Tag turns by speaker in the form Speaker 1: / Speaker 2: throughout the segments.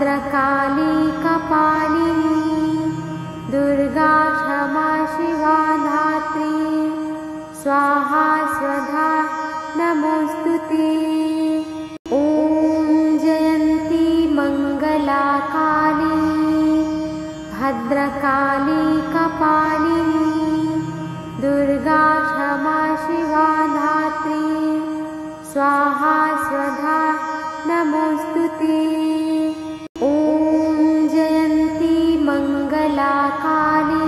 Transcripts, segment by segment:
Speaker 1: भद्रकाली कपालिनी दुर्गा क्षमा शिवा धात्री स्वाहा स्वधा नमोस्तुते। ॐ जयन्ती मंगला काली भद्रकाली कपालिनी दुर्गा क्षमा शिवा धात्री स्वाहा स्वधा नमोस्तुते। ॐ जयन्ती मंगला काली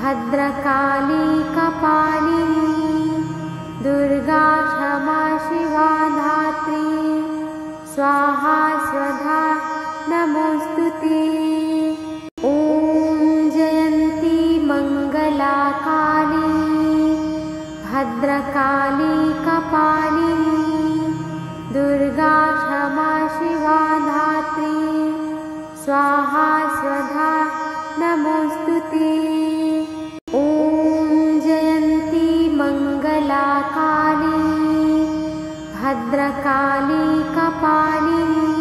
Speaker 1: भद्रकाली कपालिनी दुर्गा क्षमा शिवा धात्री स्वाहा स्वधा नमोस्तुते। ॐ जयन्ती मंगला काली भद्रकाली कपालिनी दुर्गा क्षमा शिवा धात्री स्वाहा स्वधा नमोस्तुते। ॐ जयन्ती मंगला काली भद्रकाली कपालिनी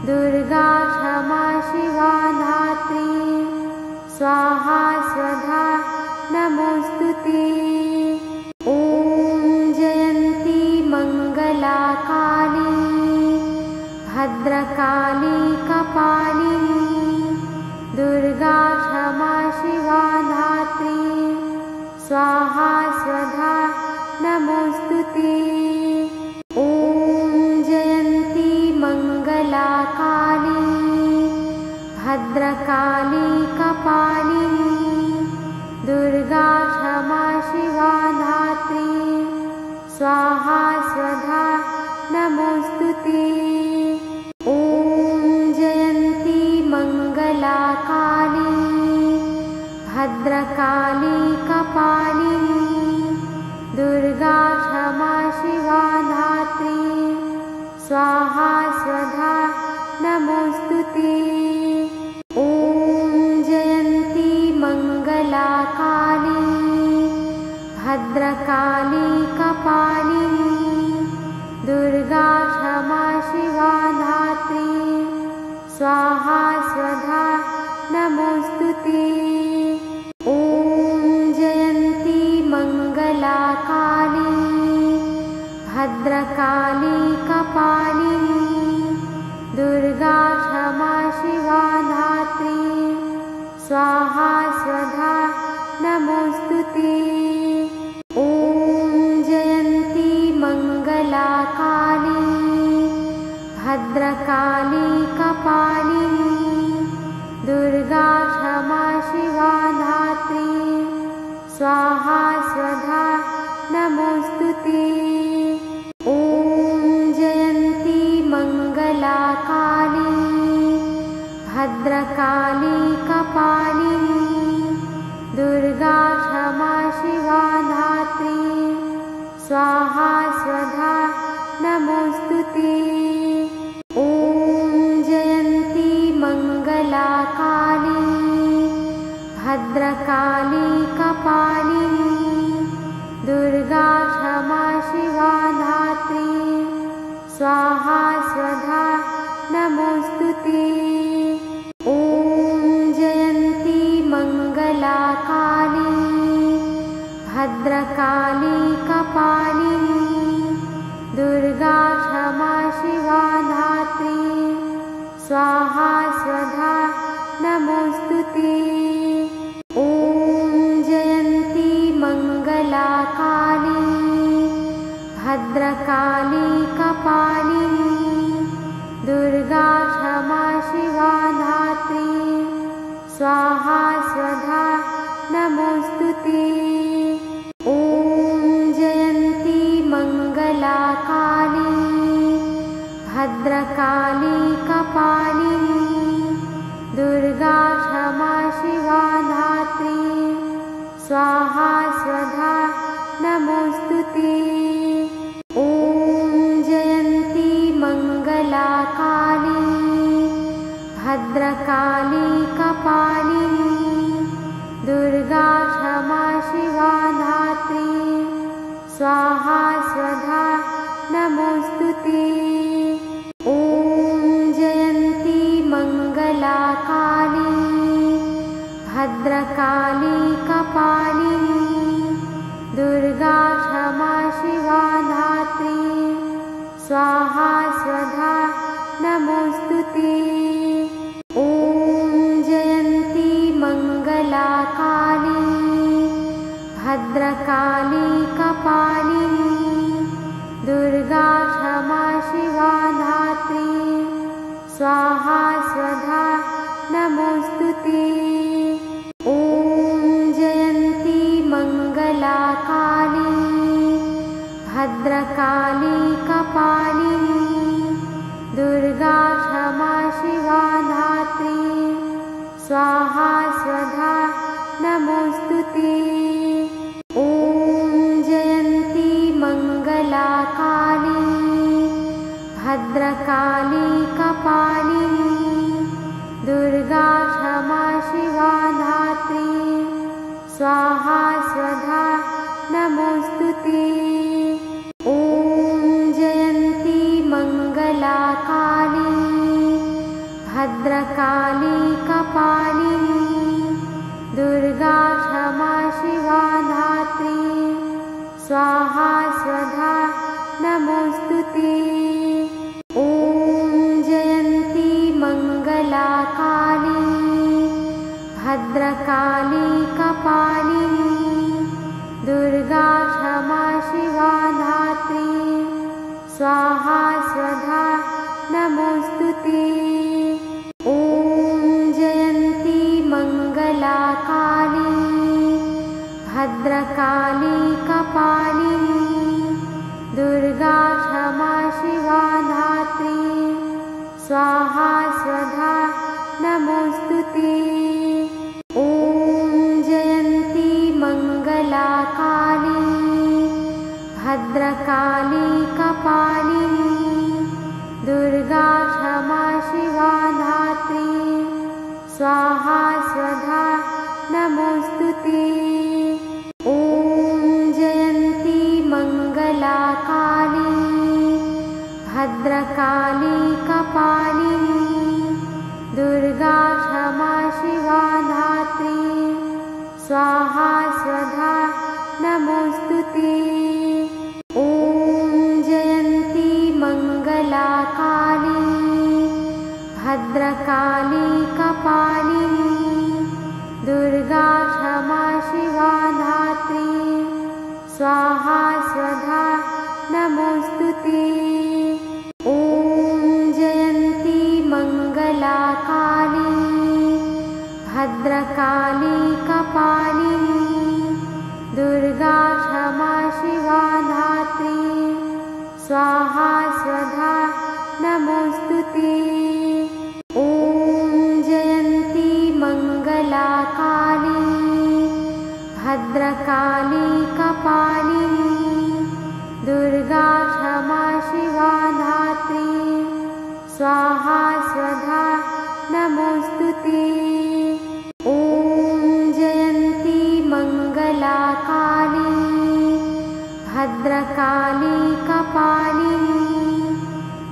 Speaker 1: दुर्गा क्षमा शिवा धात्री स्वाहा स्वधा नमोस्तुते। ॐ जयन्ती मंगला काली भद्रकाली कपालिनी दुर्गा क्षमा शिवा धात्री स्वाहा स्वधा नमोस्तुते। ॐ जयन्ती मंगला काली भद्रकाली कपालिनी दुर्गा क्षमा शिवा धात्री स्वाहा स्वधा नमोस्तुते। ॐ जयन्ती मंगला काली भद्रकाली कपालिनी दुर्गा क्षमा शिवा धात्री स्वाहा स्वधा नमोस्तुते। ॐ जयन्ती मंगला काली भद्रकाली कपालिनी दुर्गा क्षमा शिवा धात्री स्वाहा स्वधा नमोस्तुते। ॐ जयन्ती मंगला काली भद्रकाली कपालिनी दुर्गा क्षमा शिवा धात्री स्वाहा स्वधा नमोस्तुते। ॐ जयन्ती मंगला काली भद्रकाली कपालिनी दुर्गा क्षमा शिवा धात्री स्वाहा स्वधा नमोस्तुते। ॐ जयन्ती मंगला काली भद्रकाली कपालिनी दुर्गा क्षमा शिवा धात्री स्वाहा स्वधा नमोस्तुते। ॐ जयन्ती मंगला काली भद्रकाली कपालिनी दुर्गा क्षमा शिवा धात्री स्वाहा स्वधा नमोस्तुते। ॐ जयन्ती मंगला काली भद्रकाली कपालिनी दुर्गा क्षमा शिवा धात्री स्वाहा स्वधा नमोस्तुते। ॐ जयन्ती मंगला काली भद्रकाली कपालिनी दुर्गा क्षमा शिवा धात्री स्वाहा स्वधा नमोस्तुते। ॐ जयन्ती मंगला काली भद्रकाली कपालिनी दुर्गा क्षमा शिवा धात्री स्वाहा स्वधा नमोस्तुते। ॐ जयन्ती मंगला काली भद्रकाली कपालिनी दुर्गा क्षमा शिवा धात्री स्वाहा स्वधा नमोस्तुते। ॐ जयन्ती कपालिनी दुर्गा क्षमा शिवा धात्री स्वाहा स्वधा नमोस्तुते। ॐ जयन्ती मंगला काली भद्रकाली कपालिनी दुर्गा क्षमा शिवा धात्री स्वाहा स्वधा नमोस्तुते। ॐ जयन्ती मंगला काली भद्रकाली कपालिनी दुर्गा क्षमा शिवा धात्री स्वाहा स्वधा नमोस्तुते। ॐ जयन्ती मंगला काली भद्रकाली कपालिनी दुर्गा क्षमा शिवा धात्री स्वाहा स्वधा नमोस्तुते। ॐ जयन्ती मंगला काली भद्रकाली कपालिनी दुर्गा क्षमा शिवा धात्री स्वाहा स्वधा नमोस्तुते। ॐ जयन्ती मंगला काली भद्रकाली कपालिनी दुर्गा क्षमा शिवा धात्री स्वाहा स्वधा नमोस्तुते। ॐ जयन्ती मंगला काली भद्रकाली कपालिनी दुर्गा क्षमा शिवा धात्री स्वाहा स्वधा नमोस्तुते। ॐ जयन्ती मंगला काली भद्रकाली कपालिनी दुर्गा क्षमा शिवा धात्री स्वाहा स्वधा नमोस्तुते। ॐ जयन्ती मंगला काली भद्रकाली कपालिनी दुर्गा क्षमा शिवा धात्री स्वाहा स्वधा नमोस्तुते। ॐ जयन्ती मंगला काली भद्रकाली कपालिनी दुर्गा क्षमा शिवा धात्री स्वाहा स्वधा नमोस्तुते। ॐ जयन्ती मंगला काली भद्रकाली कपालिनी दुर्गा क्षमा शिवा धात्री स्वाहा स्वधा नमोस्तुते। ॐ जयन्ती मंगला काली भद्रकाली कपालिनी दुर्गा क्षमा शिवा धात्री स्वाहा स्वधा नमोस्तुते। ॐ जयन्ती मंगला काली भद्रकाली कपालिनी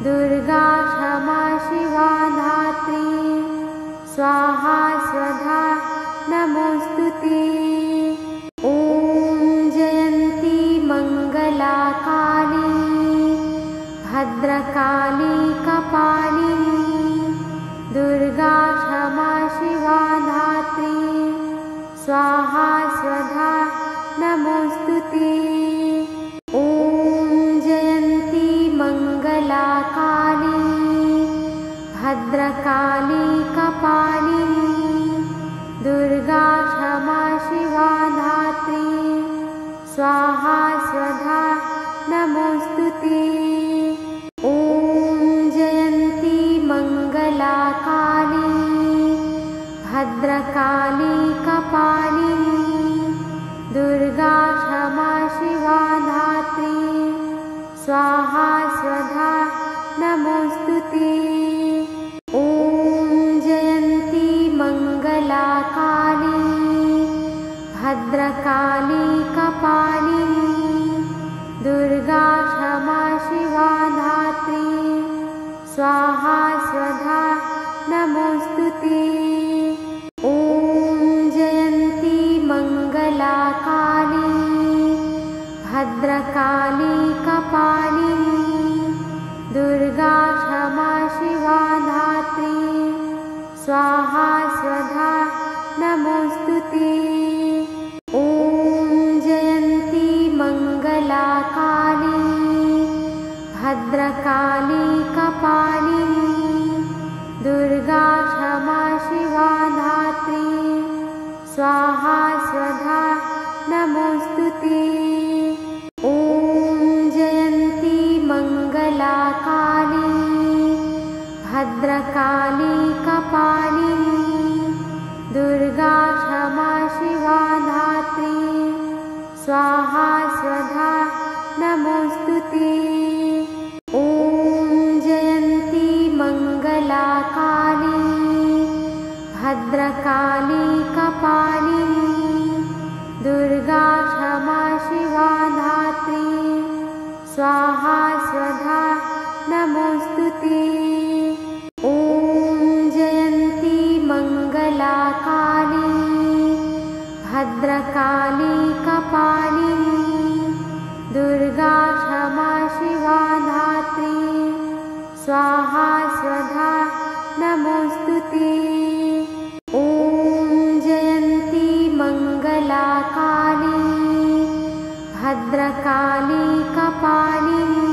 Speaker 1: दुर्गा क्षमा शिवा धात्री स्वाहा स्वधा नमोस्तुते। ॐ जयन्ती मंगला काली भद्रकाली कपालिनी दुर्गा क्षमा शिवा धात्री स्वाहा स्वधा नमोस्तुते। ॐ जयन्ती मंगला काली भद्रकाली कपालिनी दुर्गा क्षमा शिवा धात्री स्वाहा स्वधा नमोस्तुते। ॐ जयन्ती मंगला काली भद्रकाली कपालिनी दुर्गा क्षमा शिवा धात्री स्वाहा स्वधा नमोस्तुते। ॐ जयन्ती मंगला काली भद्रकाली कपालिनी दुर्गा क्षमा शिवा धात्री स्वाहा स्वधा नमोस्तुते। ॐ जयन्ती मंगला मङ्गला काली भद्रकाली कपालिनी दुर्गा क्षमा शिवा धात्री स्वाहा स्वधा नमोस्तुते। ॐ जयन्ती मङ्गला काली भद्रकाली कपालिनी दुर्गा क्षमा शिवा धात्री स्वाहा स्वधा नमोस्तुते। ॐ जयन्ती मङ्गला काली भद्रकाली कपालिनी दुर्गा क्षमा शिवा धात्री स्वाहा स्वधा नमोस्तुते। ॐ जयन्ती मङ्गला काली भद्रकाली कपालिनी दुर्गा क्षमा शिवा धात्री स्वाहा स्वधा नमोस्तुते। ॐ जयन्ती मङ्गला काली भद्रकाली कपालिनी दुर्गा क्षमा शिवा धात्री स्वाहा स्वधा नमोस्तुते। ॐ जयन्ती मङ्गला काली भद्रकाली कपालिनी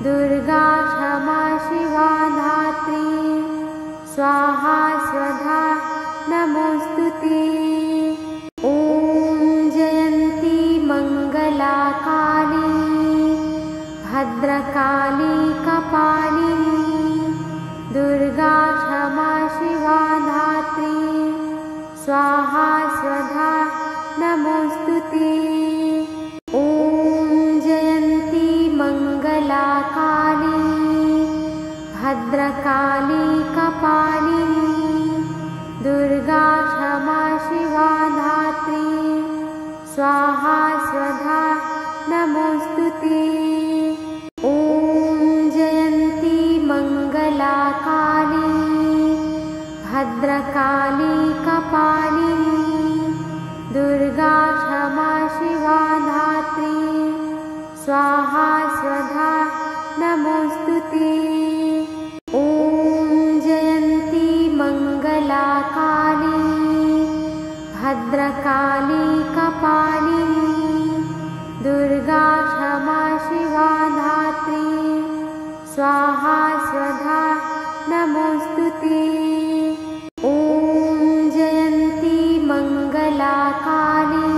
Speaker 1: दुर्गा क्षमा शिवा धात्री स्वाहा स्वधा नमोस्तुते। ॐ जयन्ती मङ्गला काली भद्रकाली कपालिनी दुर्गा क्षमा शिवा धात्री स्वाहा स्वधा नमोस्तुते। ॐ जयन्ती मङ्गला काली भद्रकाली कपालिनी दुर्गा क्षमा शिवा धात्री स्वाहा स्वधा नमोस्तुते। ॐ जयन्ती मङ्गला काली भद्रकाली कपालिनी दुर्गा क्षमा शिवा धात्री स्वाहा स्वधा नमोस्तुते। ॐ जयन्ती मङ्गला काली भद्रकाली कपालिनी दुर्गा क्षमा शिवा धात्री स्वाहा स्वधा नमोस्तुते। ॐ जयन्ती मङ्गला काली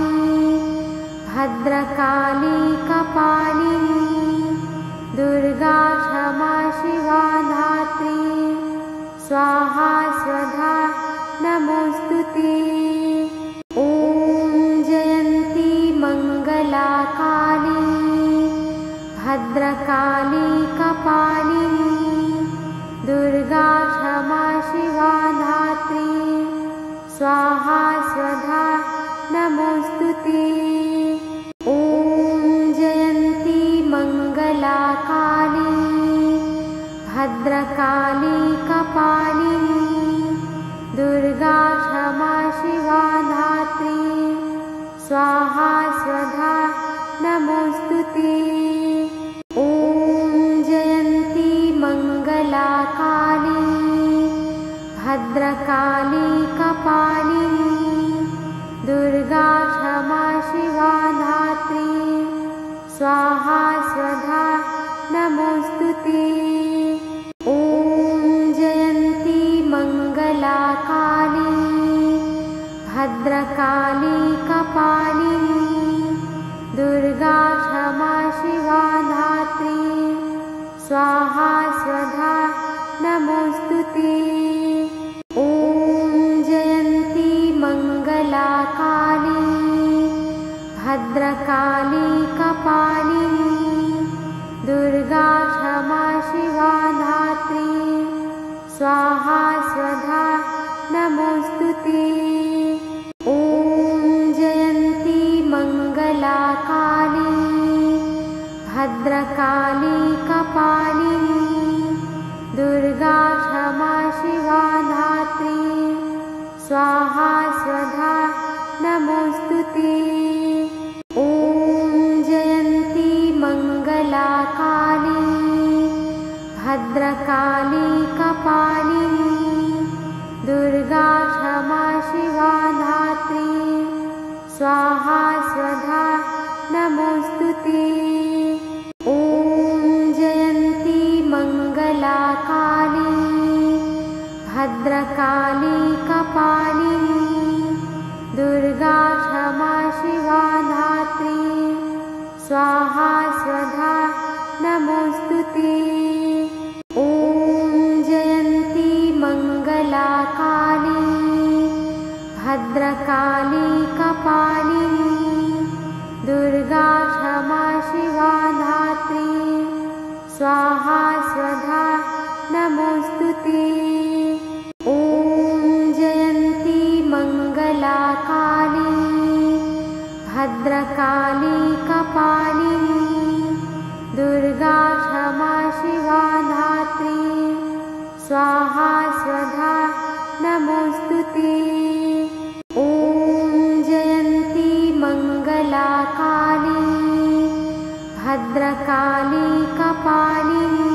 Speaker 1: भद्रकाली कपालिनी दुर्गा क्षमा शिवा धात्री स्वाहा स्वधा नमोस्तुते। ॐ जयन्ती मङ्गला काली भद्रकाली कपालिनी दुर्गा क्षमा शिवा धात्री स्वाहा स्वधा नमोस्तुते। ॐ जयन्ती मङ्गला काली भद्रकाली कपालिनी दुर्गा क्षमा शिवा धात्री स्वाहा स्वधा नमोस्तुते। ॐ जयन्ती मङ्गला काली भद्रकाली कपालिनी दुर्गा क्षमा शिवा धात्री स्वाहा स्वधा नमोस्तुते। ॐ जयन्ती मङ्गला काली भद्रकाली कपालिनी दुर्गा क्षमा शिवा धात्री स्वाहा स्वधा नमोस्तुते। ॐ जयन्ती मङ्गला काली भद्रकाली कपालिनी दुर्गा क्षमा शिवा धात्री स्वाहा स्वधा नमोस्तुते। ॐ जयन्ती मङ्गला काली भद्रकाली कपालिनी दुर्गा क्षमा शिवा धात्री स्वाहा स्वधा नमोस्तुते। स्वाहा स्वधा नमोस्तुते। ॐ जयन्ती मङ्गला काली भद्रकाली कपालिनी दुर्गा क्षमा शिवा धात्री स्वाहा स्वधा नमोस्तुते। ॐ जयन्ती मङ्गला काली भद्रकाली कपालिनी दुर्गा क्षमा शिवा धात्री स्वाहा स्वधा नमोस्तुते। ॐ जयन्ती मङ्गला काली भद्रकाली कपालिनी दुर्गा क्षमा शिवा धात्री स्वाहा स्वधा नमोस्तुते। ॐ जयन्ती मङ्गला काली भद्रकाली कपालिनी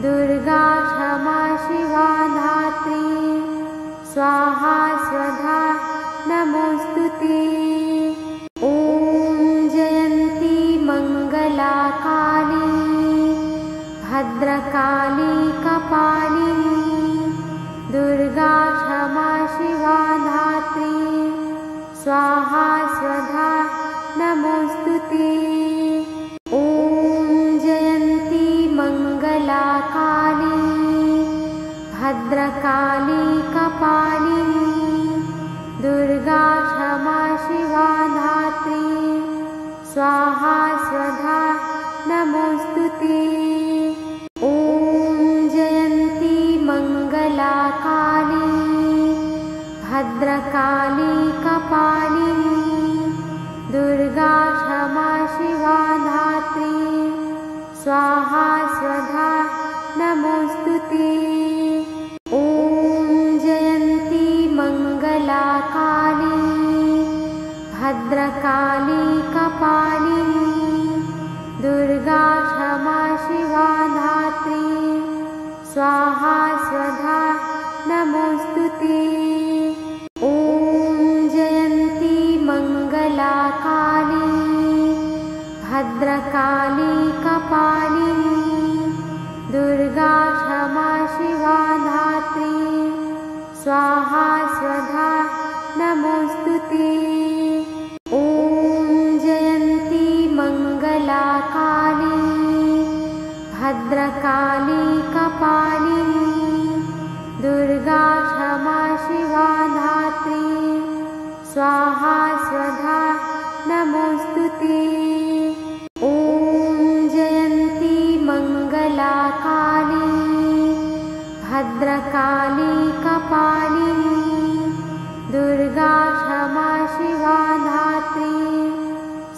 Speaker 1: दुर्गा क्षमा शिवा धात्री स्वाहा स्वधा नमोस्तुते। ॐ जयन्ती मङ्गला काली भद्रकाली कपालिनी दुर्गा क्षमा शिवा धात्री स्वाहा स्वधा नमोस्तुते। ॐ जयन्ती मङ्गला काली भद्रकाली कपालिनी दुर्गा क्षमा शिवा धात्री स्वाहा स्वधा नमोस्तुते। ॐ जयन्ती मङ्गला काली भद्रकाली कपालिनी दुर्गा क्षमा शिवा धात्री स्वाहा स्वधा नमोस्तुते। ॐ जयन्ती मङ्गला काली भद्रकाली कपालिनी दुर्गा क्षमा शिवा धात्री स्वाहा स्वधा नमोस्तुते। ॐ जयन्ती मङ्गला काली भद्रकाली कपालिनी दुर्गा क्षमा शिवा धात्री स्वाहा स्वधा नमोस्तुते। ॐ जयन्ती मङ्गला काली भद्रकाली कपालिनी दुर्गा क्षमा शिवा धात्री स्वाहा स्वधा नमोस्तुते। ॐ जयन्ती मङ्गला काली भद्रकाली कपालिनी दुर्गा क्षमा शिवा धात्री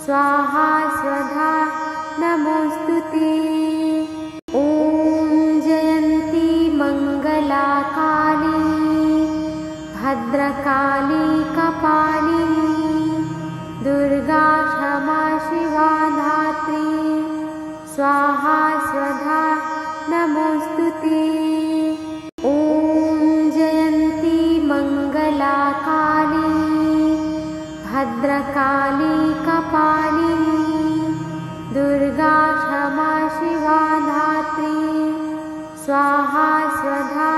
Speaker 1: स्वाहा स्वधा नमोस्तुते। ॐ जयन्ती मङ्गला काली भद्रकाली कपालिनी दुर्गा क्षमा शिवा धात्री स्वाहा स्वधा नमोस्तुते। ॐ जयन्ती मङ्गला काली भद्रकाली कपालिनी दुर्गा क्षमा शिवा धात्री स्वाहा स्वधा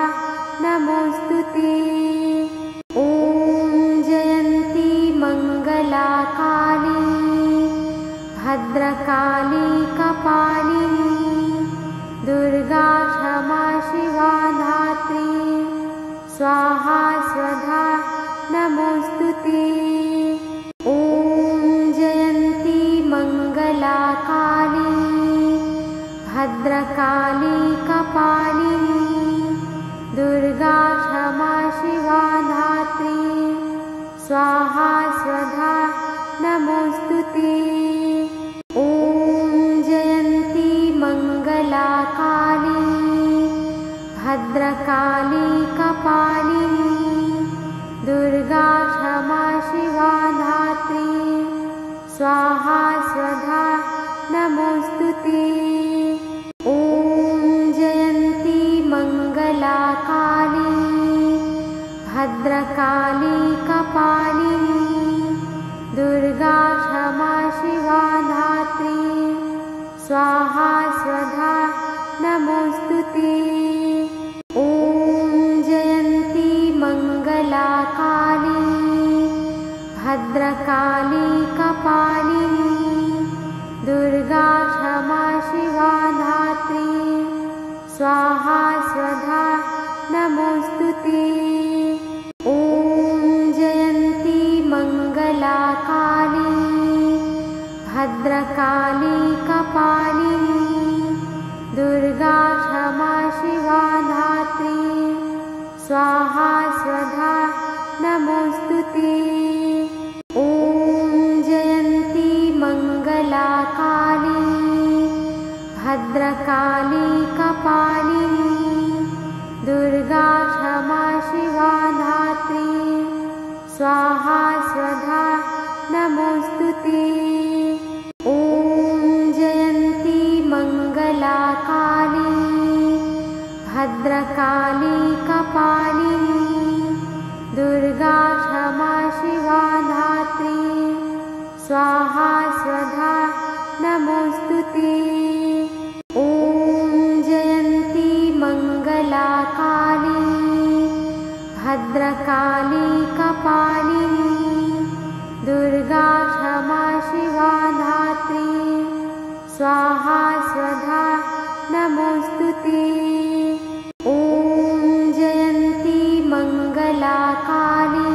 Speaker 1: नमोस्तुते। ॐ जयन्ती मङ्गला काली भद्रकाली कपालिनी दुर्गा क्षमा शिवा धात्री स्वाहा स्वधा नमोस्तुते। ॐ जयन्ती मङ्गला काली भद्रकाली कपालिनी दुर्गा क्षमा शिवा धात्री स्वाहा स्वधा नमोस्तुते। ॐ जयन्ती मङ्गला काली भद्रकाली कपालिनी दुर्गा क्षमा शिवा धात्री स्वाहा स्वधा नमोस्तुते। ॐ जयन्ती मङ्गला काली भद्रकाली कपालिनी दुर्गा दुर्गा क्षमा शिवा धात्री स्वाहा स्वधा नमोस्तुते। ॐ जयन्ती मङ्गला काली भद्रकाली कपालिनी दुर्गा क्षमा शिवा धात्री स्वाहा स्वधा नमोस्तुते। ॐ जयन्ती मङ्गला काली भद्रकाली कपालिनी दुर्गा क्षमा शिवा धात्री स्वाहा स्वधा नमोस्तुते। ॐ जयन्ती मङ्गला काली भद्रकाली कपालिनी दुर्गा क्षमा शिवा धात्री स्वाहा स्वधा नमोस्तुते। ॐ जयन्ती मङ्गला काली भद्रकाली कपालिनी दुर्गा क्षमा शिवा धात्री स्वाहा स्वधा नमोस्तुते। ॐ जयन्ती मङ्गला काली भद्रकाली कपालिनी दुर्गा क्षमा शिवा धात्री स्वाहा स्वधा नमोस्तुते। ॐ जयन्ती मङ्गला काली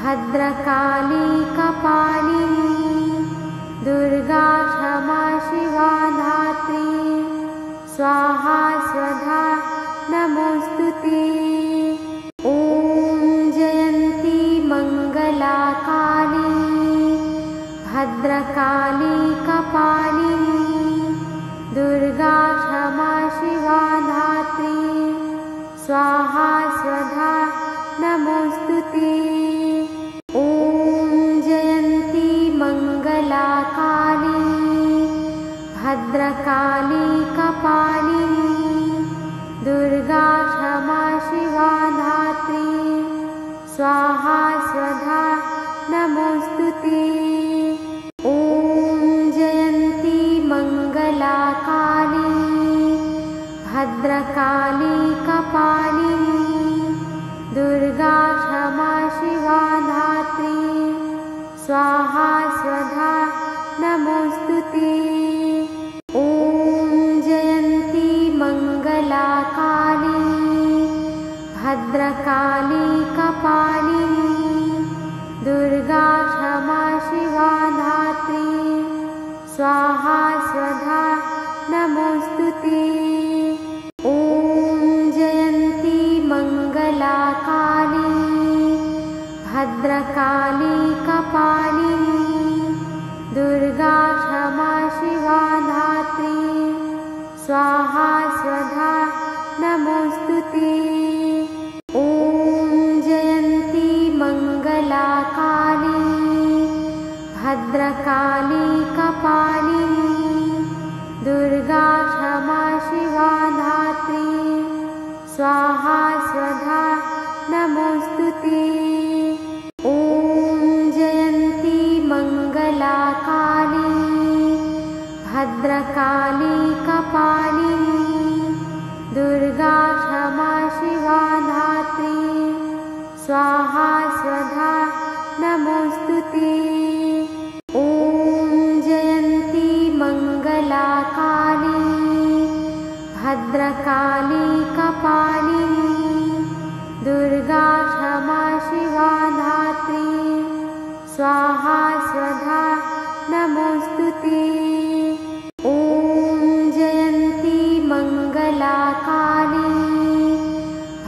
Speaker 1: भद्रकाली कपालिनी दुर्गा क्षमा शिवा धात्री स्वाहा स्वधा नमोस्तुते। ॐ जयन्ती मङ्गला काली भद्रकाली कपालिनी दुर्गा क्षमा शिवा धात्री स्वाहा स्वधा नमोस्तुते। ॐ जयन्ती मङ्गला काली भद्रकाली कपालिनी दुर्गा क्षमा शिवा धात्री स्वाहा स्वधा नमोस्तुते। ॐ जयन्ती मङ्गला काली भद्रकाली कपालिनी दुर्गा क्षमा शिवा धात्री स्वाहा स्वधा नमोस्तुते। ॐ जयन्ती मङ्गला काली भद्रकाली कपालिनी दुर्गा क्षमा शिवा धात्री स्वाहा स्वधा नमोस्तुते। ॐ जयन्ती मङ्गला काली भद्रकाली कपालिनी दुर्गा क्षमा शिवा धात्री स्वाहा स्वधा नमोस्तुते। ॐ जयन्ती मङ्गला काली भद्रकाली कपालिनी दुर्गा क्षमा शिवा धात्री स्वाहा स्वधा नमोस्तुते। ॐ जयन्ती मङ्गला काली भद्रकाली कपालिनी दुर्गा क्षमा शिवा धात्री स्वाहा स्वधा नमोस्तुते। ॐ जयन्ती मङ्गला काली भद्रकाली कपालिनी दुर्गा क्षमा शिवा धात्री स्वाहा स्वधा नमोस्तुते। ॐ जयन्ती मङ्गला काली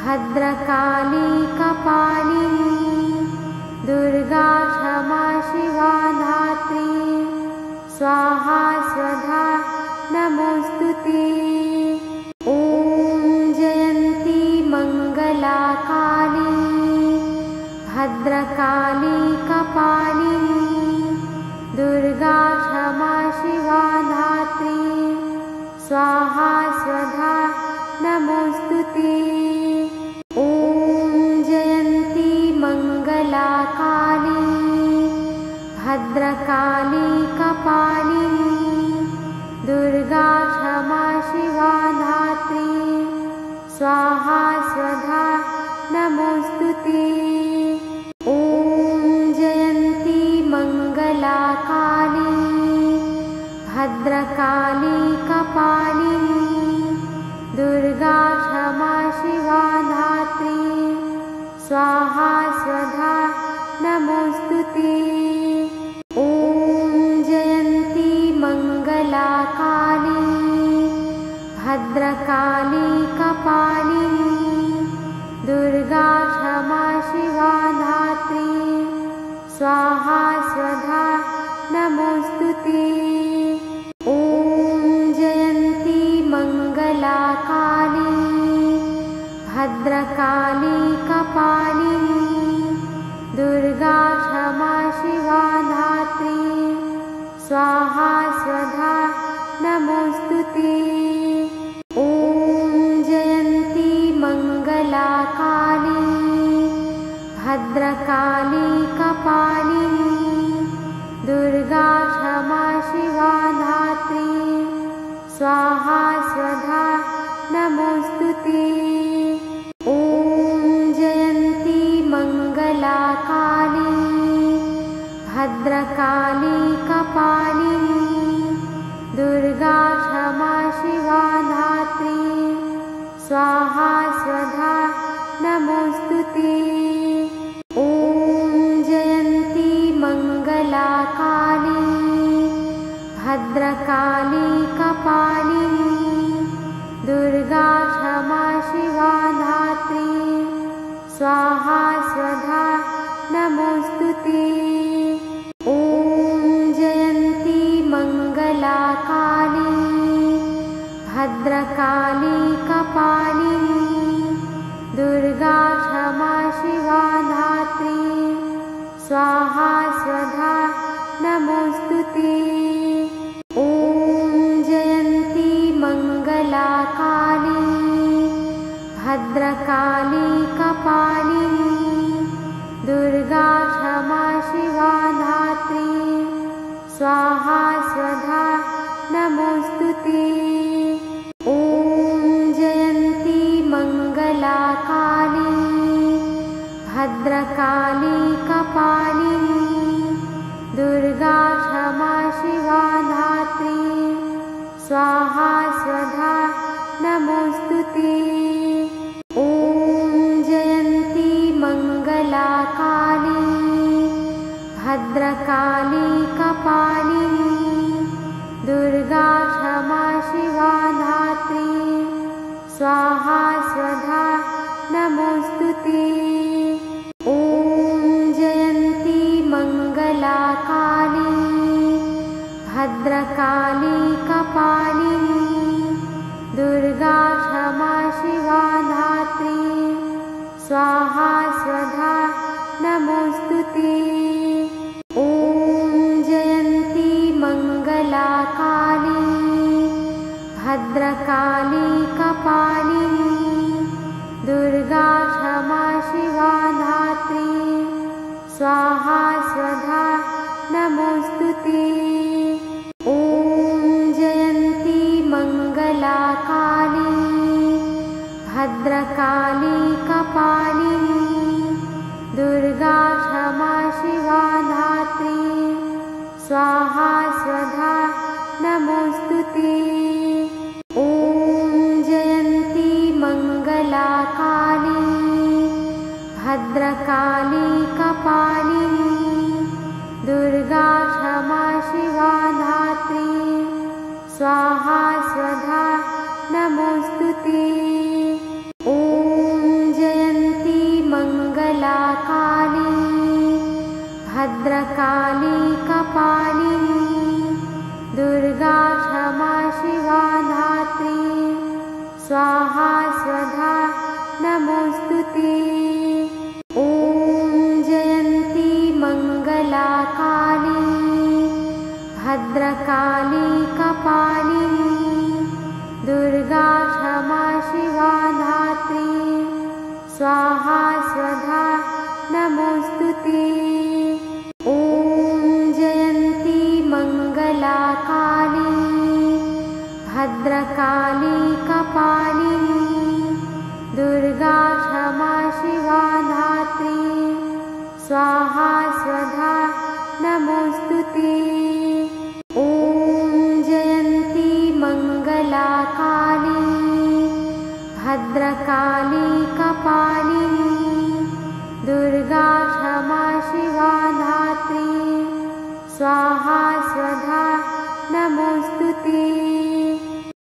Speaker 1: भद्रकाली कपालिनी दुर्गा क्षमा शिवा धात्री स्वाहा स्वधा नमोस्तुते। ॐ जयन्ती मङ्गला काली भद्रकाली कपालिनी दुर्गा क्षमा शिवा धात्री स्वाहा स्वधा नमोस्तुते। ॐ जयन्ती मङ्गला काली भद्रकाली कपालिनी दुर्गा क्षमा शिवा धात्री स्वाहा स्वधा नमोस्तुते। ॐ जयन्ती मंगला काली भद्रकाली कपालिनी दुर्गा क्षमा शिवा धात्री स्वाहा स्वधा नमोस्तुते। ॐ जयन्ती मंगला काली भद्रकाली कपालिनी दुर्गा क्षमा शिवा धात्री स्वाहा स्वधा नमोस्तुते। ॐ जयन्ती मंगला काली भद्रकाली कपालिनी दुर्गा क्षमा शिवा धात्री स्वाहा स्वधा नमोस्तुते। ॐ जयन्ती मंगला काली भद्रकाली कपालिनी दुर्गा क्षमा शिवा धात्री स्वाहा स्वधा नमोस्तुते। ॐ जयन्ती मंगला काली भद्रकाली कपालिनी दुर्गा क्षमा शिवा धात्री स्वाहा स्वधा नमोस्तुते। ॐ जयन्ती मंगला काली भद्रकाली कपालिनी दुर्गा क्षमा शिवा धात्री स्वाहा स्वधा नमोस्तुते। ॐ जयन्ती मंगला काली भद्रकाली कपालिनी दुर्गा क्षमा शिवा धात्री स्वाहा स्वधा नमोस्तुते। ॐ जयन्ती मंगला काली भद्रकाली कपालिनी दुर्गा क्षमा शिवा धात्री स्वाहा स्वधा नमोस्तुते। ॐ जयन्ती मंगला काली भद्रकाली कपालिनी दुर्गा क्षमा शिवा धात्री स्वाहा स्वधा नमोस्तुते। ॐ जयन्ती मंगला काली भद्रकाली कपालिनी दुर्गा क्षमा शिवा धात्री स्वाहा स्वधा नमोस्तुते। ॐ जयन्ती मंगला काली भद्रकाली कपालिनी दुर्गा क्षमा शिवा धात्री स्वाहा स्वधा नमोस्तुते। ॐ जयन्ती मंगला काली भद्रकाली कपालिनी दुर्गा क्षमा शिवा धात्री स्वाहा स्वधा नमोस्तुते। ॐ जयन्ती मंगला काली भद्रकाली कपालिनी दुर्गा क्षमा शिवा धात्री स्वाहा स्वधा नमोस्तुते। ॐ जयन्ती मंगला काली भद्रकाली कपालिनी दुर्गा क्षमा शिवा धात्री स्वाहा स्वधा नमोस्तुते। ॐ जयन्ती मंगला काली भद्रकाली कपालिनी दुर्गा क्षमा शिवा धात्री स्वाहा स्वधा नमोस्तुते। ॐ जयन्ती मंगला काली भद्रकाली कपालिनी दुर्गा क्षमा शिवा धात्री स्वाहा स्वधा नमोस्तुते। ॐ नमोस्तुते। ॐ जयन्ती मङ्गला काली भद्रकाली कपालिनी दुर्गा क्षमा शिवा धात्री स्वाहा स्वधा नमोस्तुते।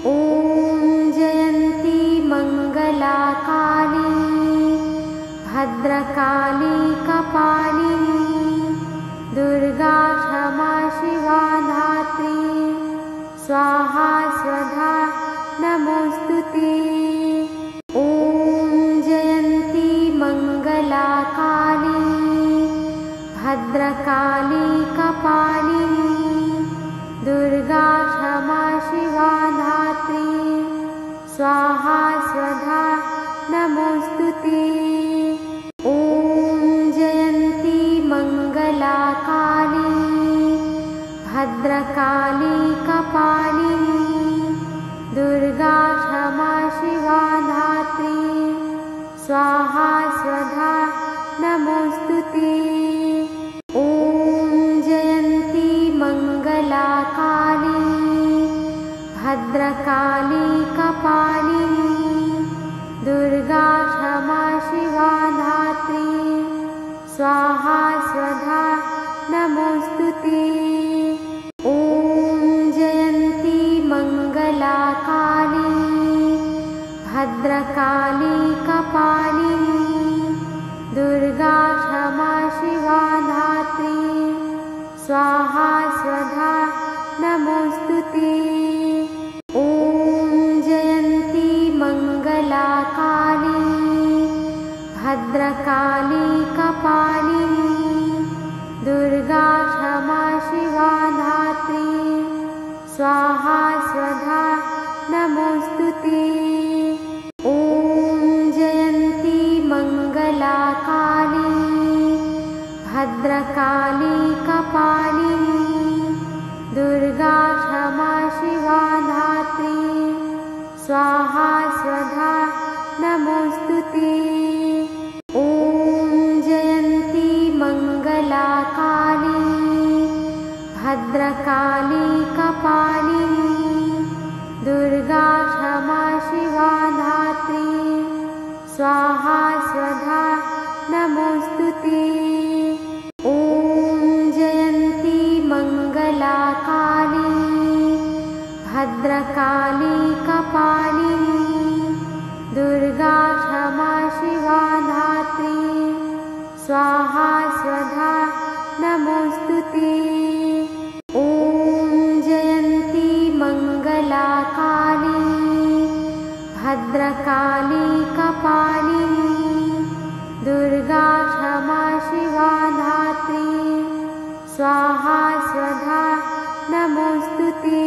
Speaker 1: ॐ जयन्ती मङ्गला काली भद्रकाली कपालिनी दुर्गा क्षमा शिवा धात्री स्वाहा स्वधा नमोस्तुते। ॐ जयन्ती मङ्गला काली भद्रकाली कपालिनी दुर्गा क्षमा शिवा धात्री स्वाहा स्वधा नमोस्तुते। ॐ जयन्ती मङ्गला काली भद्रकाली कपालिनी दुर्गा क्षमा शिवा धात्री स्वाहा स्वधा नमोस्तुते। ॐ जयन्ती मङ्गला काली भद्रकाली कपालिनी दुर्गा क्षमा शिवा धात्री स्वाहा स्वधा नमोस्तुते। ॐ जयन्ती मङ्गला काली भद्रकाली कपालिनी दुर्गा क्षमा शिवा धात्री स्वाहा स्वधा नमोस्तुते। ॐ जयन्ती मङ्गला काली भद्रकाली कपालिनी दुर्गा क्षमा शिवा धात्री स्वाहा स्वधा नमोस्तुते। ॐ जयन्ती मङ्गला काली भद्रकाली कपालिनी दुर्गा क्षमा शिवा धात्री स्वाहा स्वधा नमोस्तुते। ॐ जयन्ती मङ्गला काली भद्रकाली कपालिनी दुर्गा क्षमा शिवा धात्री स्वाहा स्वधा नमोस्तुते। ॐ जयन्ती मङ्गला काली भद्रकाली कपालिनी दुर्गा क्षमा शिवा धात्री स्वाहा स्वधा नमोस्तुते। ॐ जयन्ती मङ्गला काली भद्रकाली कपालिनी दुर्गा क्षमा शिवा धात्री स्वाहा स्वधा नमोस्तुते।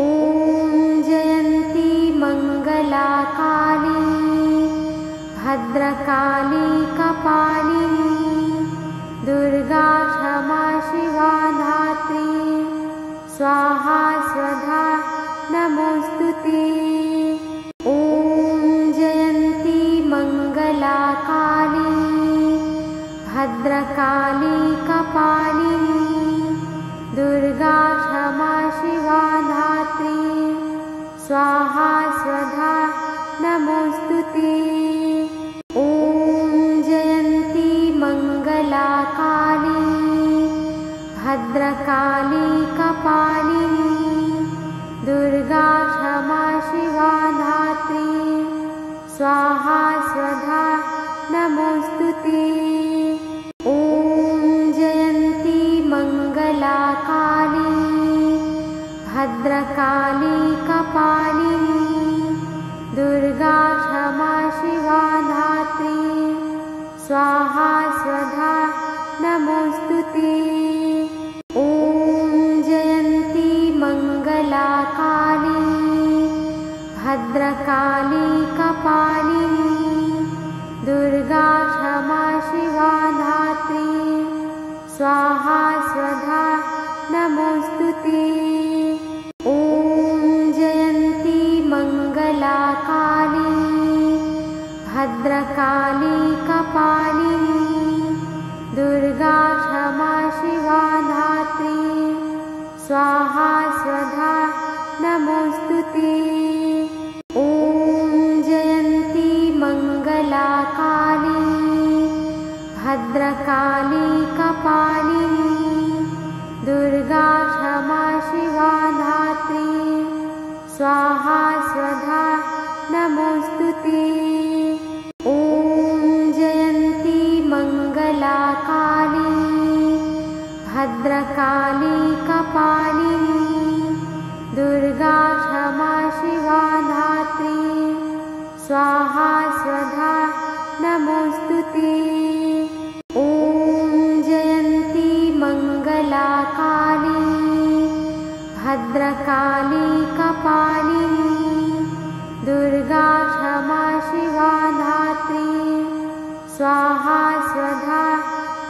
Speaker 1: ॐ जयन्ती मङ्गला काली भद्रकाली कपालिनी दुर्गा क्षमा शिवा धात्री स्वाहा स्वधा नमोस्तुते। ॐ जयन्ती मङ्गला काली भद्रकाली कपालिनी दुर्गा क्षमा शिवा धात्री स्वाहा स्वधा नमोस्तुते। ॐ जयन्ती मङ्गला काली भद्रकाली कपालिनी दुर्गा क्षमा शिवा धात्री स्वाहा स्वधा नमोस्तुते। ॐ जयन्ती मङ्गला काली भद्रकाली कपालिनी दुर्गा क्षमा शिवा धात्री स्वाहा स्वधा नमोस्तुते। ॐ जयन्ती मङ्गला काली भद्रकाली कपालिनी दुर्गा क्षमा शिवा धात्री स्वाहा स्वधा नमोस्तुते। ॐ भद्रकाली कपालिनी दुर्गा क्षमा शिवा धात्री स्वाहा स्वधा नमोस्तुते। ॐ जयन्ती मंगला काली भद्रकाली कपालिनी दुर्गा क्षमा शिवा धात्री स्वाहा स्वधा नमोस्तुते। ॐ जयन्ती मंगला काली भद्रकाली कपालिनी दुर्गा क्षमा शिवा धात्री स्वाहा स्वधा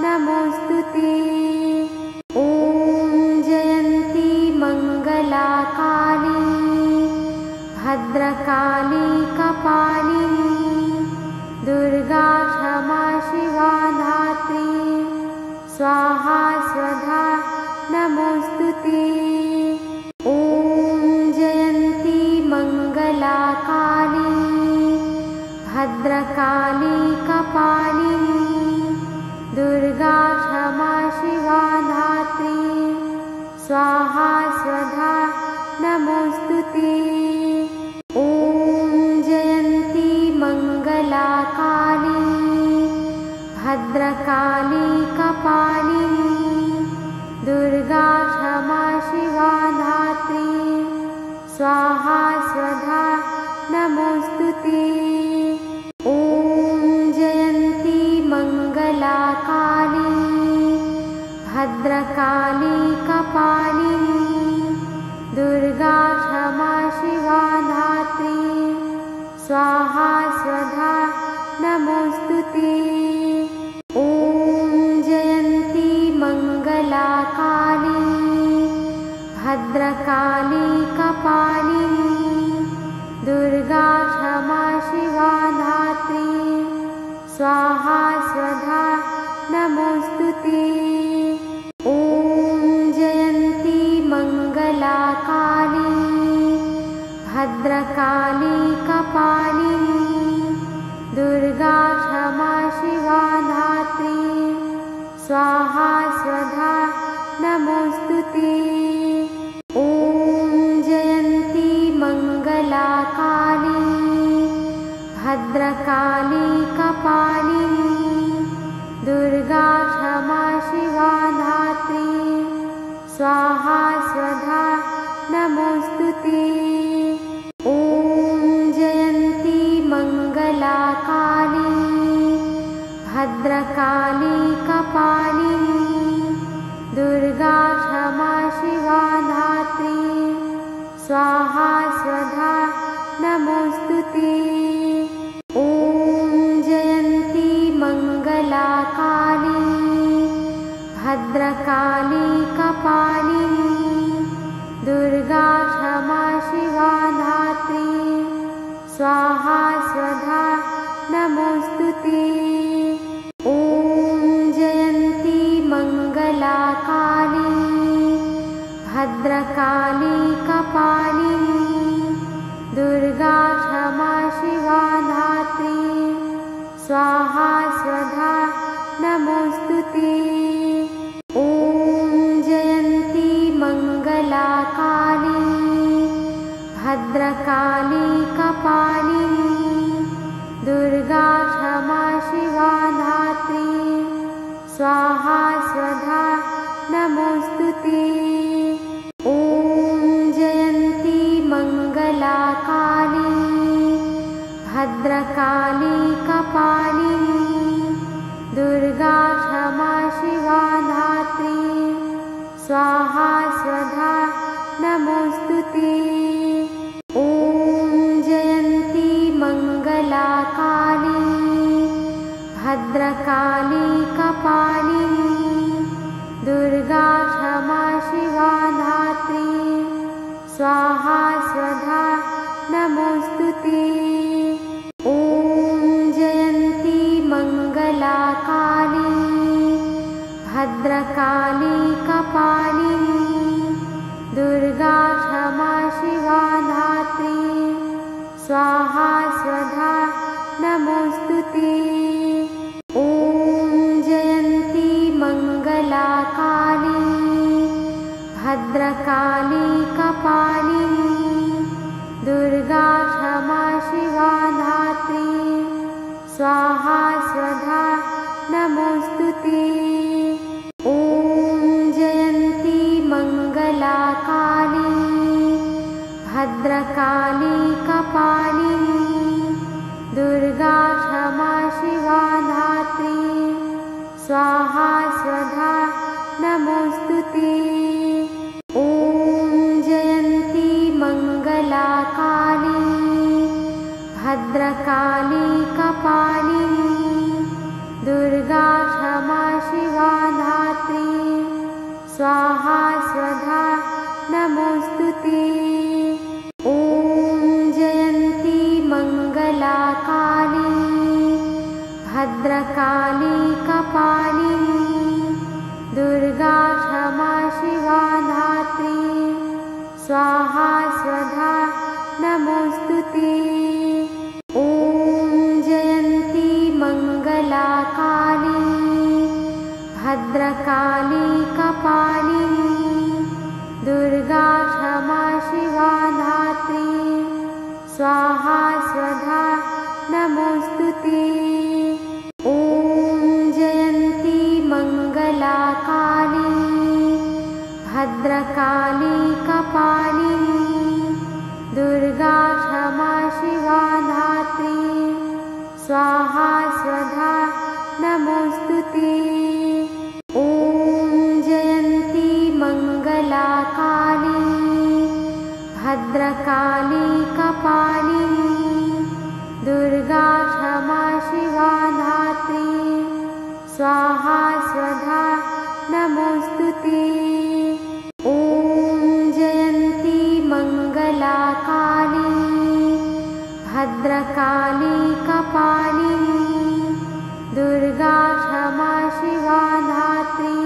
Speaker 1: नमोस्तुते। ॐ जयन्ती मंगला काली भद्रकाली कपालिनी दुर्गा क्षमा शिवा धात्री स्वाहा स्वधा नमोस्तुते। ॐ जयन्ती मंगला काली भद्रकाली कपालिनी दुर्गा क्षमा शिवा धात्री स्वाहा स्वधा नमोस्तुते। ॐ जयन्ती मंगला काली भद्रकाली कपालिनी दुर्गा क्षमा शिवा धात्री स्वाहा स्वधा नमोस्तुते। ॐ जयन्ती मंगला काली भद्रकाली कपालिनी दुर्गा क्षमा शिवा धात्री स्वाहा स्वधा नमोस्तुते। ॐ जयन्ती मंगला काली भद्रकाली कपालिनी दुर्गा क्षमा शिवा धात्री स्वाहा स्वधा नमोस्तुते। ॐ जयन्ती मंगला काली भद्रकाली कपालिनी दुर्गा क्षमा शिवा धात्री स्वाहा स्वधा नमोस्तुते। ॐ जयन्ती मंगला काली भद्रकाली कपालिनी दुर्गा क्षमा शिवा धात्री स्वाहा स्वधा नमोस्तुते। ॐ जयन्ती मंगला काली भद्रकाली कपालिनी दुर्गा क्षमा शिवा धात्री स्वाहा स्वधा नमोस्तुते। ॐ जयन्ती मंगला काली भद्रकाली कपालिनी दुर्गा क्षमा शिवा धात्री स्वाहा स्वधा नमोस्तुते। ॐ जयन्ती मंगला काली भद्रकाली कपालिनी दुर्गा क्षमा शिवा धात्री स्वाहा स्वधा नमोस्तुते। ॐ जयन्ती मंगला काली भद्रकाली कपालिनी दुर्गा क्षमा शिवा धात्री स्वाहा स्वधा नमोस्तुते। ॐ जयन्ती मंगला काली भद्रकाली कपालिनी दुर्गा क्षमा शिवा धात्री स्वाहा स्वधा नमोस्तुते। ॐ जयन्ती मंगला काली भद्रकाली कपालिनी दुर्गा क्षमा शिवा धात्री स्वाहा स्वधा नमोस्तुते। ॐ जयन्ती मंगला काली भद्रकाली कपालिनी दुर्गा क्षमा शिवा धात्री स्वाहा स्वधा नमोस्तुते। ॐ जयन्ती भद्रकाली कपालिनी दुर्गा क्षमा शिवा धात्री स्वाहा स्वधा नमोस्तुते। ॐ जयन्ती मंगला काली भद्रकाली कपालिनी दुर्गा क्षमा शिवा धात्री स्वाहा स्वधा नमोस्तुते। ॐ जयन्ती मंगला काली भद्रकाली कपालिनी दुर्गा क्षमा शिवा धात्री स्वाहा स्वधा नमोस्तुते। ॐ जयन्ती मंगला काली भद्रकाली कपालिनी दुर्गा क्षमा शिवा धात्री स्वाहा स्वधा नमोस्तुते। ॐ जयन्ती मंगला काली भद्रकाली कपालिनी दुर्गा क्षमा शिवा धात्री स्वाहा स्वधा नमोस्तुते। ॐ जयन्ती मंगला काली भद्रकाली कपालिनी दुर्गा क्षमा शिवा धात्री स्वाहा स्वधा नमोस्तुते। ॐ जयन्ती मंगला काली भद्रकाली कपालिनी दुर्गा क्षमा शिवा धात्री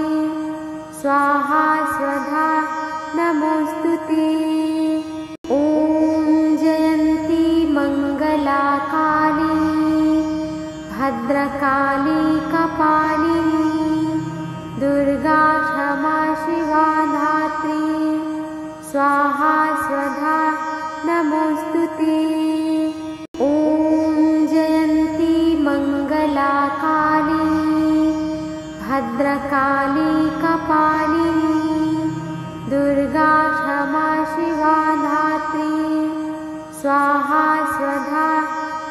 Speaker 1: स्वाहा स्वधा नमोस्तुते। ॐ जयन्ती मंगला काली भद्रकाली कपालिनी दुर्गा क्षमा शिवा धात्री स्वाहा स्वधा नमोस्तुते। ॐ जयन्ती मंगला काली भद्रकाली कपालिनी दुर्गा क्षमा शिवा धात्री स्वाहा स्वधा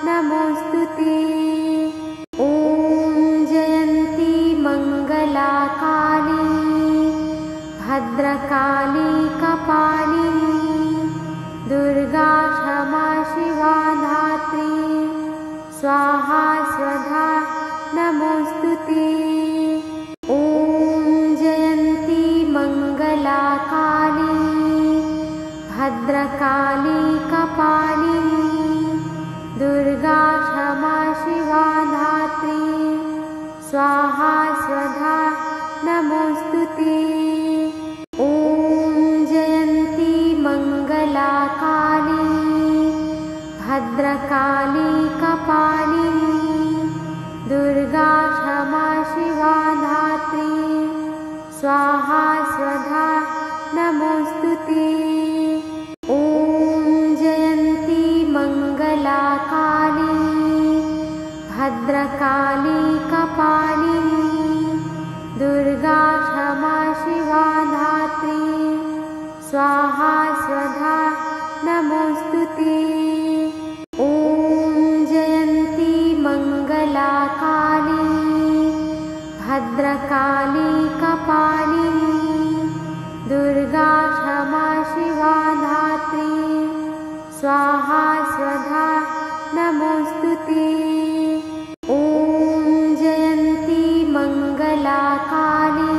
Speaker 1: नमोस्तुते। ॐ जयन्ती मंगला काली भद्रकाली कपालिनी दुर्गा क्षमा शिवा धात्री स्वाहा स्वधा नमोस्तुते। ॐ जयन्ती मंगला काली भद्रकाली कपालिनी दुर्गा क्षमा शिवा धात्री स्वाहा स्वधा नमोस्तुते। ॐ जयन्ती मंगला काली भद्रकाली कपालिनी दुर्गा क्षमा शिवा धात्री स्वाहा स्वधा नमोस्तुते। ॐ जयन्ती मंगला काली भद्रकाली कपालिनी दुर्गा क्षमा शिवा धात्री स्वाहा स्वधा नमोस्तुते। ॐ जयन्ती मंगला काली भद्रकाली कपालिनी दुर्गा क्षमा शिवा धात्री स्वाहा स्वधा नमोस्तुते। ॐ जयन्ती मंगला काली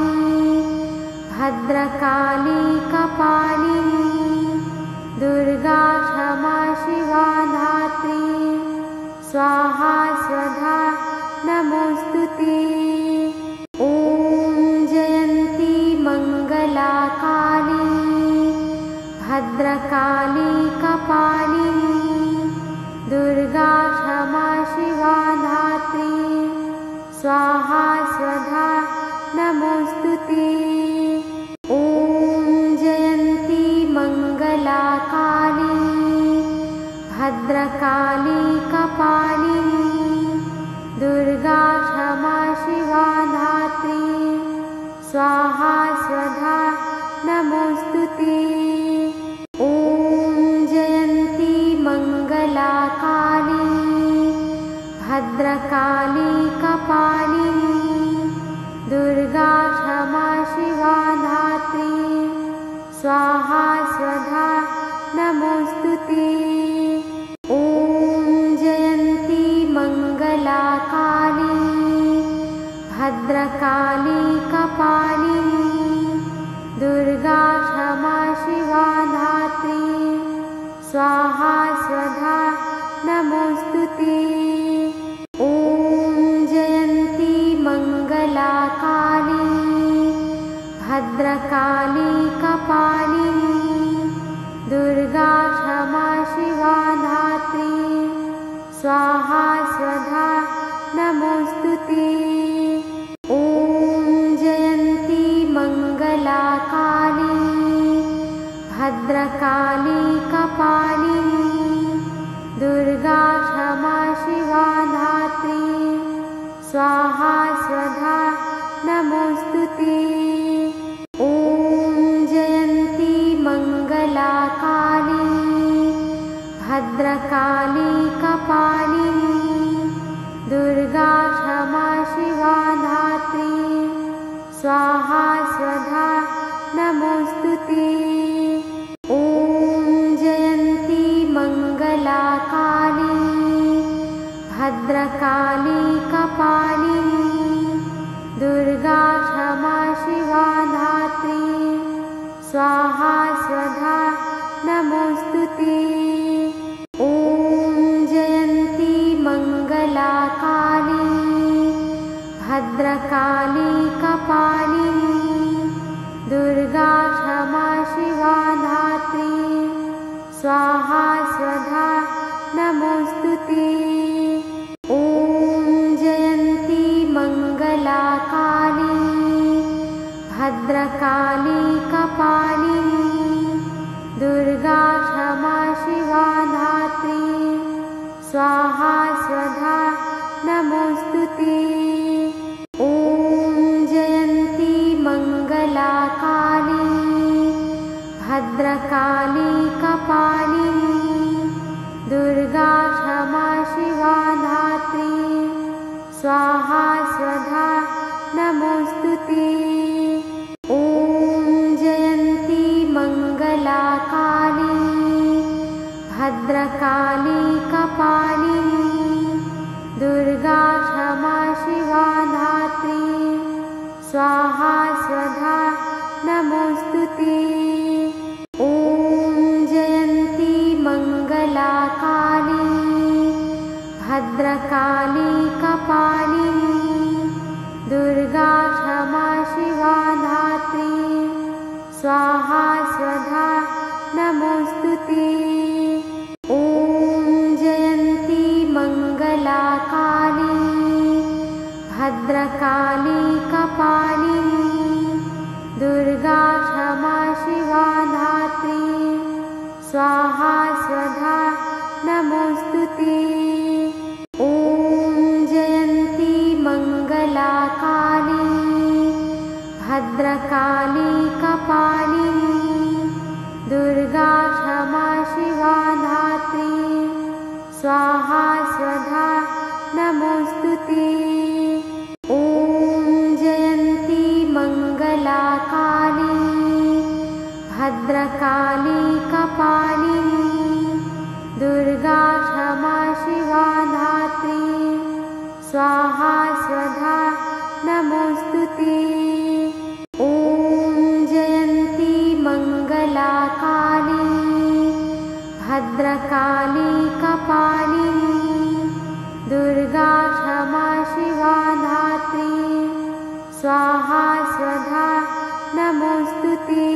Speaker 1: भद्रकाली कपालिनी दुर्गा क्षमा शिवा धात्री स्वाहा स्वधा नमोस्तुते। ॐ जयन्ती मंगला काली भद्रकाली कपालिनी दुर्गा क्षमा शिवा धात्री स्वाहा स्वधा नमोस्तुते। ॐ जयन्ती मंगला काली भद्रकाली कपालिनी दुर्गा क्षमा शिवा धात्री स्वाहा स्वधा नमोस्तुते। ॐ जय भद्रकाली कपालिनी दुर्गा क्षमा शिवा धात्री स्वाहा स्वधा नमोस्तुते। ॐ जयन्ती मंगला काली भद्रकाली कपालिनी दुर्गा क्षमा शिवा धात्री स्वाहा स्वधा नमोस्तुते। ॐ जयन्ती मंगला काली भद्रकाली कपालिनी दुर्गा क्षमा शिवा धात्री स्वाहा स्वधा नमोस्तुते। ॐ जयन्ती मंगला काली भद्रकाली कपालिनी दुर्गा क्षमा शिवा धात्री स्वाहा स्वधा नमोस्तुते। ॐ जयन्ती मंगला काली भद्रकाली कपालिनी दुर्गा क्षमा शिवा धात्री स्वाहा स्वधा नमोस्तुते। ॐ जयन्ती मंगला काली भद्रकाली कपालिनी दुर्गा क्षमा शिवा धात्री स्वाहा स्वधा नमोस्तुते। ॐ जयन्ती मंगला काली भद्रकाली कपालिनी दुर्गा क्षमा शिवा धात्री स्वाहा स्वधा नमोस्तुते। ॐ जयन्ती मंगला काली भद्रकाली कपालिनी दुर्गा क्षमा शिवा धात्री स्वाहा स्वधा नमोस्तुते। ॐ जयन्ती मंगला काली भद्रकाली कपालिनी दुर्गा क्षमा शिवा धात्री स्वाहा स्वधा नमोस्तुते। ॐ जयन्ती मंगला काली भद्रकाली कपालिनी दुर्गा क्षमा शिवा धात्री स्वाहा स्वधा नमोस्तुते। ॐ जयन्ती मंगला काली भद्रकाली कपालिनी दुर्गा क्षमा शिवा धात्री स्वाहा स्वधा नमोस्तुते। ॐ जयन्ती मंगला काली भद्रकाली कपालिनी दुर्गा क्षमा शिवा धात्री स्वाहा स्वधा नमोस्तुते। ॐ जयन्ती मंगला काली भद्रकाली कपालिनी दुर्गा क्षमा शिवा धात्री स्वाहा स्वधा नमोस्तुते। ॐ जयन्ती मंगला काली भद्रकाली कपालिनी दुर्गा क्षमा शिवा धात्री स्वाहा स्वधा नमोस्तुते। ॐ जयन्ती मंगला काली भद्रकाली कपालिनी दुर्गा क्षमा शिवा धात्री स्वाहा स्वधा नमोस्तुते।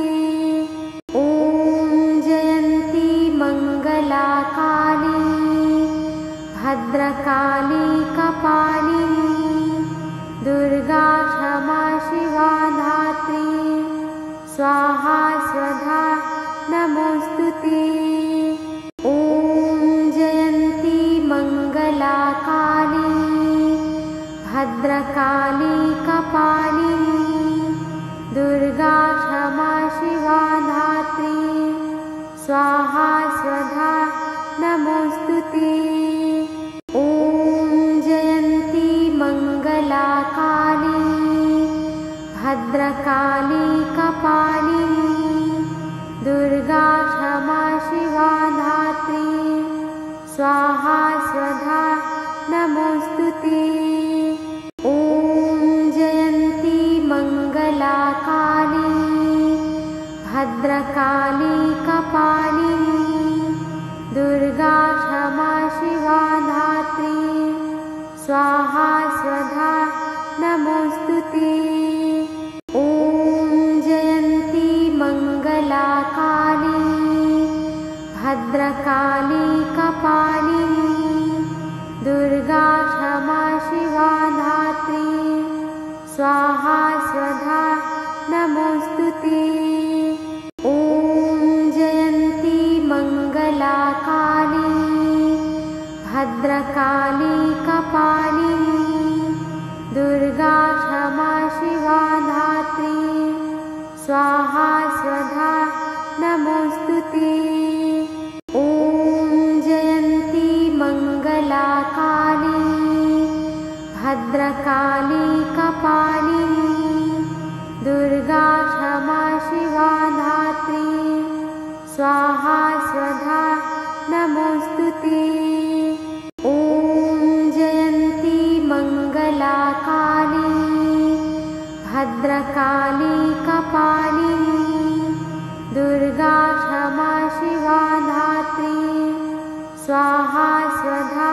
Speaker 1: ॐ जयन्ती मंगला काली भद्रकाली कपालिनी दुर्गा क्षमा शिवा धात्री स्वाहा स्वधा नमोस्तुते। ॐ जयन्ती मंगला काली भद्रकाली कपालिनी दुर्गा क्षमा शिवा धात्री स्वाहा स्वधा नमोस्तुते। ॐ जय भद्रकाली कपालिनी दुर्गा क्षमा शिवा धात्री स्वाहा स्वधा नमोस्तुते। ॐ जयन्ती मंगला काली भद्रकाली कपालिनी दुर्गा क्षमा शिवा धात्री स्वाहा स्वधा नमोस्तुते। ॐ जयन्ती मंगला काली भद्रकाली कपालिनी दुर्गा क्षमा शिवा धात्री स्वाहा स्वधा नमोस्तुते। ॐ जयन्ती मंगला काली भद्रकाली कपालिनी दुर्गा क्षमा शिवा धात्री स्वाहा स्वधा नमोस्तुते। ॐ जयन्ती मंगला काली भद्रकाली कपालिनी दुर्गा क्षमा शिवा धात्री स्वाहा स्वधा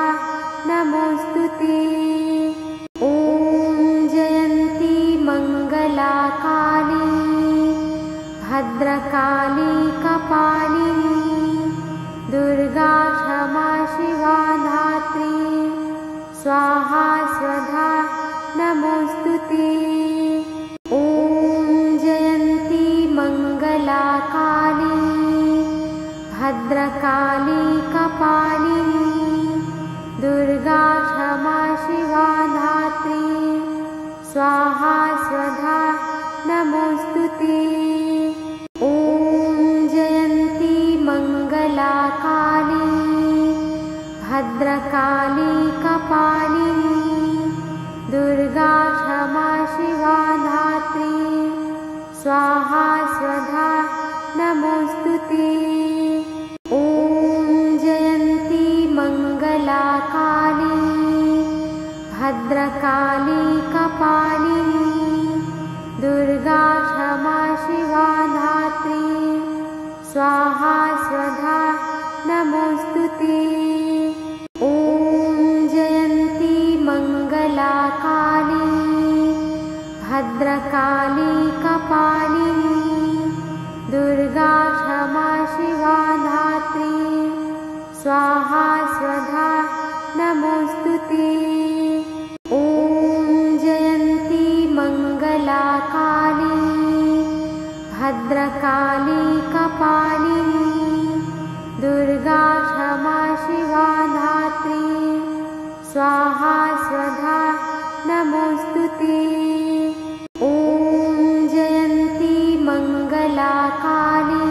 Speaker 1: नमोस्तुते। ॐ जयन्ती मंगला काली भद्रकाली कपालिनी दुर्गा क्षमा शिवा धात्री स्वाहा स्वधा नमोस्तुते। ॐ जयन्ती मंगला काली भद्रकाली कपालिनी दुर्गा क्षमा शिवा धात्री स्वाहा स्वधा नमोस्तुते। ॐ जयन्ती मंगला काली भद्रकाली कपालिनी दुर्गा क्षमा शिवा धात्री स्वाहा स्वधा नमोस्तुते। ॐ जयन्ती मंगला काली भद्रकाली कपालिनी दुर्गा क्षमा शिवा धात्री स्वाहा स्वधा नमोस्तुते। ॐ जयन्ती मंगला काली भद्रकाली कपालिनी दुर्गा क्षमा शिवा धात्री स्वाहा स्वधा नमोस्तुते। ॐ जयन्ती मंगला काली भद्रकाली कपालिनी दुर्गा क्षमा शिवा धात्री स्वाहा स्वधा नमोस्तुते। ॐ जयन्ती मंगला काली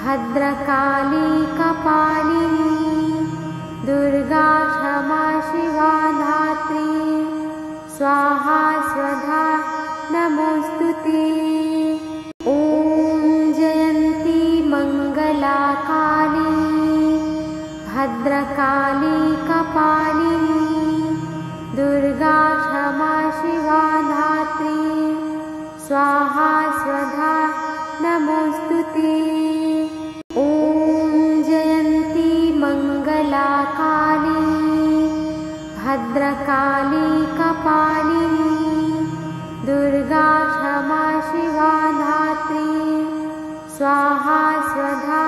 Speaker 1: भद्रकाली कपालिनी दुर्गा क्षमा शिवा धात्री स्वाहा स्वधा नमोस्तुते। ॐ जयन्ती मंगला काली भद्रकाली कपालिनी दुर्गा क्षमा शिवा धात्री स्वाहा स्वधा नमोस्तुते। ॐ जयन्ती मंगला काली भद्रकाली कपालिनी दुर्गा क्षमा शिवा धात्री स्वाहा स्वधा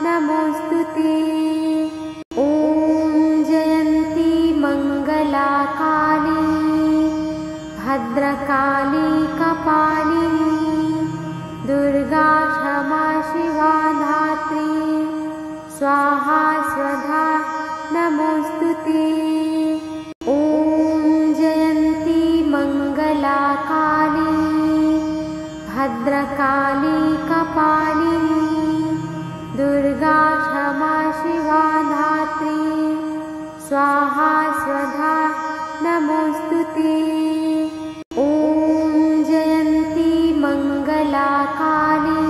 Speaker 1: नमोस्तुते। ॐ जयन्ती मंगला काली भद्रकाली कपालिनी दुर्गा क्षमा शिवा धात्री स्वाहा स्वधा नमोस्तुते। ॐ जयन्ती मंगला काली भद्रकाली कपालिनी दुर्गा क्षमा शिवा धात्री स्वाहा स्वधा नमोस्तुते। ॐ जयन्ती मंगला काली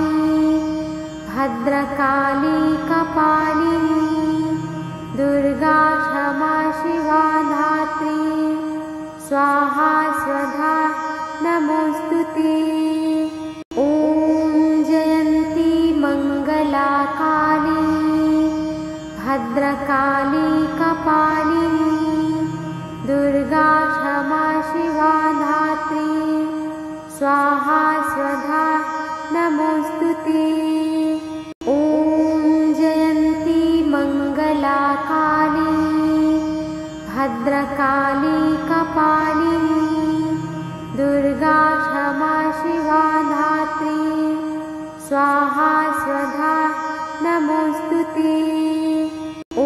Speaker 1: भद्रकाली कपालिनी दुर्गा क्षमा शिवा धात्री स्वाहा स्वधा नमोस्तुते। ॐ भद्रकाली कपालिनी दुर्गा क्षमा शिवा धात्री स्वाहा स्वधा नमोस्तुते। ॐ जयन्ती मंगला काली भद्रकाली कपालिनी दुर्गा क्षमा शिवा धात्री स्वाहा स्वधा नमोस्तुते। ॐ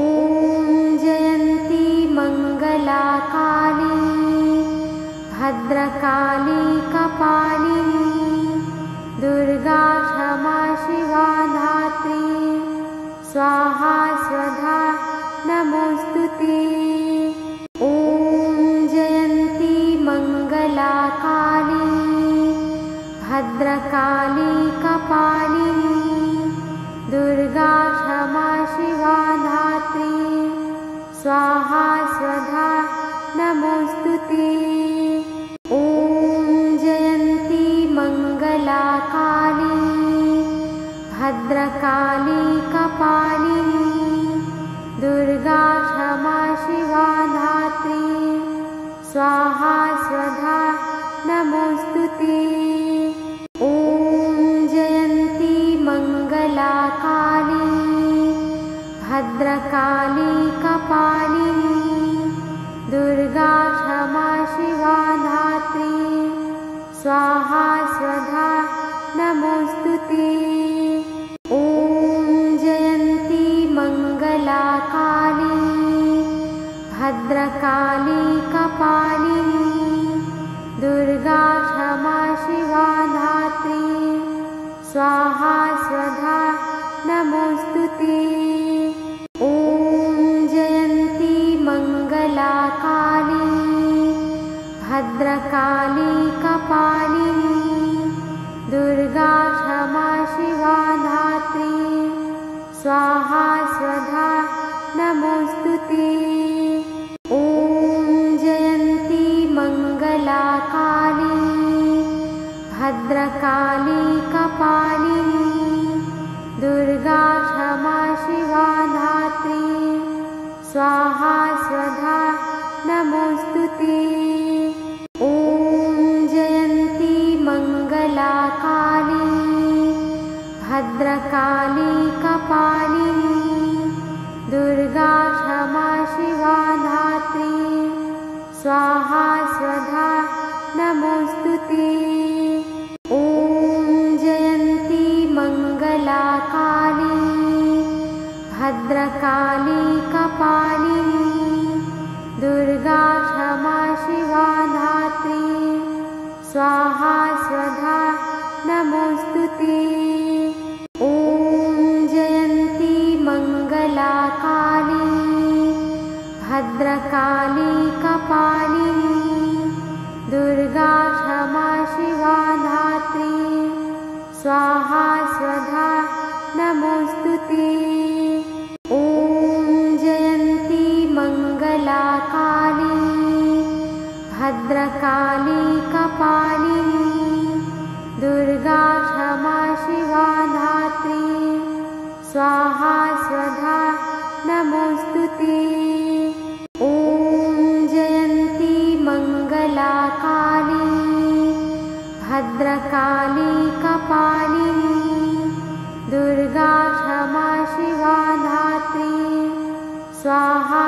Speaker 1: जयन्ती मंगला काली भद्रकाली कपालिनी दुर्गा क्षमा शिवा धात्री स्वाहा स्वधा नमोस्तुते। ॐ जयन्ती मंगला काली भद्रकाली कपालिनी दुर्गा क्षमा शिवा धात्री स्वाहा स्वधा नमोस्तुते। ॐ जयन्ती मंगला काली भद्रकाली कपालिनी दुर्गा क्षमा शिवा धात्री स्वाहा स्वधा नमोस्तुते। ॐ जयन्ती मंगला काली भद्रकाली कपालिनी दुर्गा क्षमा शिवा धात्री स्वाहा स्वधा नमोस्तुते। ॐ जयन्ती मंगला काली भद्रकाली कपालिनी दुर्गा क्षमा शिवा धात्री स्वाहा स्वधा नमोस्तुते। ॐ जयन्ती मंगला काली भद्रकाली कपालिनी दुर्गा क्षमा शिवा धात्री स्वाहा स्वधा नमोस्तुते। ॐ जयन्ती मंगला काली भद्रकाली कपालिनी दुर्गा क्षमा शिवा धात्री स्वाहा स्वधा नमोस्तुते। ॐ जयन्ती मंगला काली भद्रकाली कपालिनी दुर्गा क्षमा शिवा धात्री स्वाहा स्वधा नमोस्तुते। ॐ जयन्ती मंगला काली भद्रकाली कपालिनी दुर्गा क्षमा शिवा धात्री स्वाहा स्वधा नमोस्तुते। ॐ जयन्ती मंगला काली भद्रकाली कपालिनी दुर्गा क्षमा शिवा धात्री स्वाहा स्वधा नमोस्तुते। ॐ जयन्ती मंगला काली भद्रकाली कपालिनी दुर्गा क्षमा शिवा धात्री स्वाहा स्वधा नमोस्तुते। ॐ जयन्ती मंगला काली भद्रकाली कपालिनी दुर्गा क्षमा शिवा धात्री स्वाहा